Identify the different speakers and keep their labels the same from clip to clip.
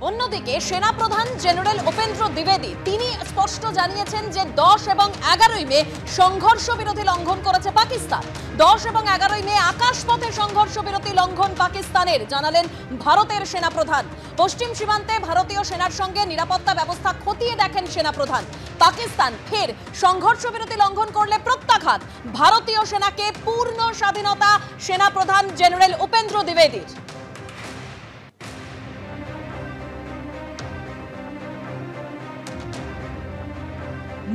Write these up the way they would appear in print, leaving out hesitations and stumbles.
Speaker 1: অন্যদিকে সেনাপ্রধান জেনারেল উপেন্দ্র দ্বিবেদী তিনি স্পষ্ট জানিয়েছেন যে 10 এবং 11ই মে সংঘর্ষ বিরতি লঙ্ঘন করেছে পাকিস্তান। 10 এবং 11ই মে আকাশপথে সংঘর্ষ বিরতি লঙ্ঘন পাকিস্তানের, জানালেন ভারতের সেনাপ্রধান। পশ্চিম সীমান্তে ভারতীয় সেনার সঙ্গে নিরাপত্তা ব্যবস্থা খতিয়ে দেখেন সেনাপ্রধান। পাকিস্তান ফের সংঘর্ষ বিরতি লঙ্ঘন করলে প্রত্যাঘাত ভারতীয় সেনাকে পূর্ণ স্বাধীনতা সেনাপ্রধান জেনারেল উপেন্দ্র দ্বিবেদীর।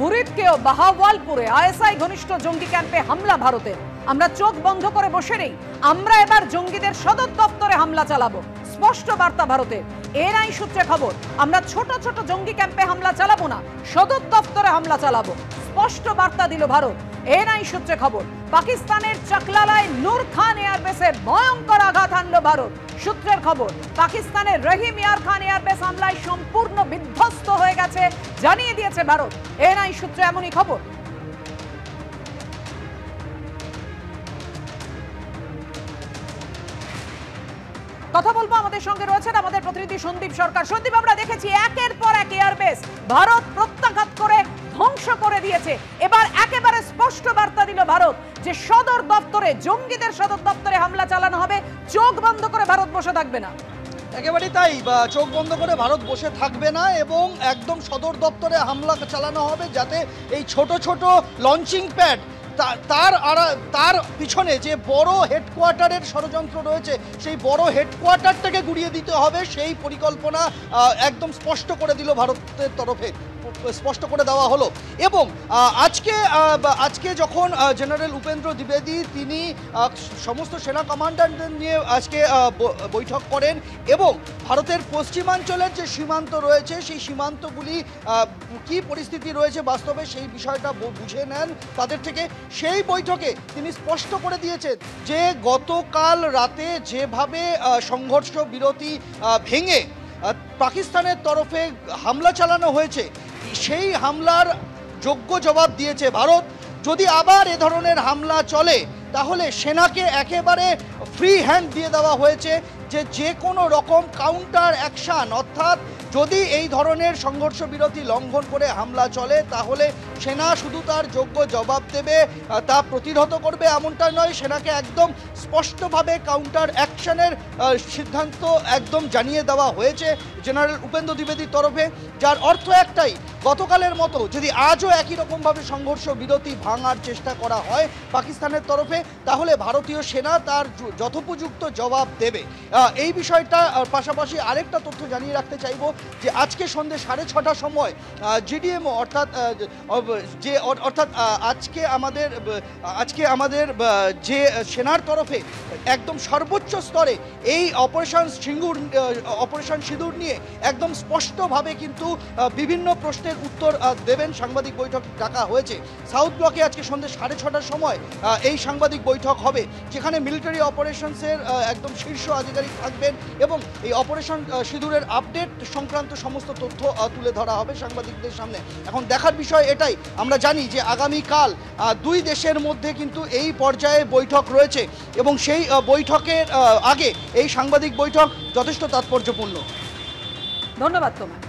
Speaker 2: মুরিদকে ও বাহাওয়ালপুরে আইএসআই ঘনিষ্ঠ জঙ্গি ক্যাম্পে হামলা ভারতের। আমরা চোখ বন্ধ করে বসে নেই, আমরা এবার জঙ্গিদের সদর দপ্তরে হামলা চালাবো, স্পষ্ট বার্তা ভারতের। এনআই সূত্রে খবর, আমরা ছোট ছোট জঙ্গি ক্যাম্পে হামলা চালাবো না, সদর দপ্তরে হামলা চালাবো, স্পষ্ট বার্তা দিল ভারত। এনআই সূত্রে খবর, পাকিস্তানের চাকলালায় নূর খান এয়ারবেসে ভয়ঙ্কর আঘাত হানলো ভারত। সূত্রের খবর, পাকিস্তানের রহিম ইয়ার খান এয়ারবেস হামলায় সম্পূর্ণ বিধ্বস্ত হয়ে গেছে জানিয়ে দিয়েছে ভারত। এনআই সূত্রে এমনই খবর। কথা বলবো, আমাদের সঙ্গে রয়েছেন আমাদের প্রতিনিধি সন্দীপ সরকার। সন্দীপ, আমরা দেখেছি একের পর এক এয়ারবেস ভারত প্রত্যাঘাত করে ধ্বংস করে দিয়েছে। এবার একেবারে স্পষ্ট বার্তা দিল ভারত যে সদর দপ্তরে, জঙ্গিদের সদর দপ্তরে হামলা চালানো হবে, চোখ বন্ধ করে ভারত বসে থাকবে না।
Speaker 3: একেবারেই তাই, চোখ বন্ধ করে ভারত বসে থাকবে না এবং একদম সদর দপ্তরে হামলা চালানো হবে, যাতে এই ছোট ছোট লঞ্চিং প্যাড তার পিছনে যে বড় হেডকোয়ার্টারের ষড়যন্ত্র রয়েছে, সেই বড় হেডকোয়ার্টারটাকে গুড়িয়ে দিতে হবে, সেই পরিকল্পনা একদম স্পষ্ট করে দিল ভারতের তরফে, স্পষ্ট করে দেওয়া হলো। এবং আজকে যখন জেনারেল উপেন্দ্র দ্বিবেদী তিনি সমস্ত সেনা কমান্ডারদের নিয়ে আজকে বৈঠক করেন এবং ভারতের পশ্চিমাঞ্চলের যে সীমান্ত রয়েছে সেই সীমান্তগুলি কি পরিস্থিতি রয়েছে বাস্তবে সেই বিষয়টা বুঝে নেন তাদের থেকে। সেই বৈঠকে তিনি স্পষ্ট করে দিয়েছেন যে গতকাল রাতে যেভাবে সংঘর্ষ বিরতি ভেঙে পাকিস্তানের তরফে হামলা চালানো হয়েছে, সেই হামলার যোগ্য জবাব দিয়েছে ভারত। যদি আবার এ ধরনের হামলা চলে তাহলে সেনাকে একেবারে ফ্রি হ্যান্ড দিয়ে দেওয়া হয়েছে, যে কোনো রকম কাউন্টার অ্যাকশান, অর্থাৎ যদি এই ধরনের সংঘর্ষ বিরতি লঙ্ঘন করে হামলা চলে তাহলে সেনা শুধু তার যোগ্য জবাব দেবে, তা প্রতিহত করবে এমনটা নয়, সেনাকে একদম স্পষ্টভাবে কাউন্টার অ্যাকশনের সিদ্ধান্ত একদম জানিয়ে দেওয়া হয়েছে জেনারেল উপেন্দ্র দ্বিবেদীর তরফে। যার অর্থ একটাই, গতকালের মতো যদি আজও একই রকমভাবে সংঘর্ষ বিরতি ভাঙার চেষ্টা করা হয় পাকিস্তানের তরফে, তাহলে ভারতীয় সেনা তার যথোপযুক্ত জবাব দেবে। এই বিষয়টা পাশাপাশি আরেকটা তথ্য জানিয়ে রাখতে চাইব যে আজকে সন্ধ্যে 6:30টার সময় জিডিএমও অর্থাৎ আজকে আমাদের যে সেনার তরফে একদম সর্বোচ্চ স্তরে এই অপারেশন সিঁদুর নিয়ে একদম স্পষ্টভাবে কিন্তু বিভিন্ন প্রশ্নের উত্তর দেবেন। সাংবাদিক বৈঠক ডাকা হয়েছে সাউথ ব্লকে আজকে সন্ধ্যে 6:30টার সময় এই সাংবাদিক বৈঠক হবে, যেখানে মিলিটারি অপারেশনসের একদম শীর্ষ আধিকারিক থাকবেন এবং এই অপারেশন সিঁদুরের আপডেট সংক্রান্ত সমস্ত তথ্য তুলে ধরা হবে সাংবাদিকদের সামনে। এখন দেখার বিষয় এটাই, আমরা জানি যে আগামীকাল দুই দেশের মধ্যে কিন্তু এই পর্যায়ে বৈঠক রয়েছে এবং সেই বৈঠকের আগে এই সাংবাদিক বৈঠক যথেষ্ট তাৎপর্যপূর্ণ।
Speaker 2: ধন্যবাদ তোমায়।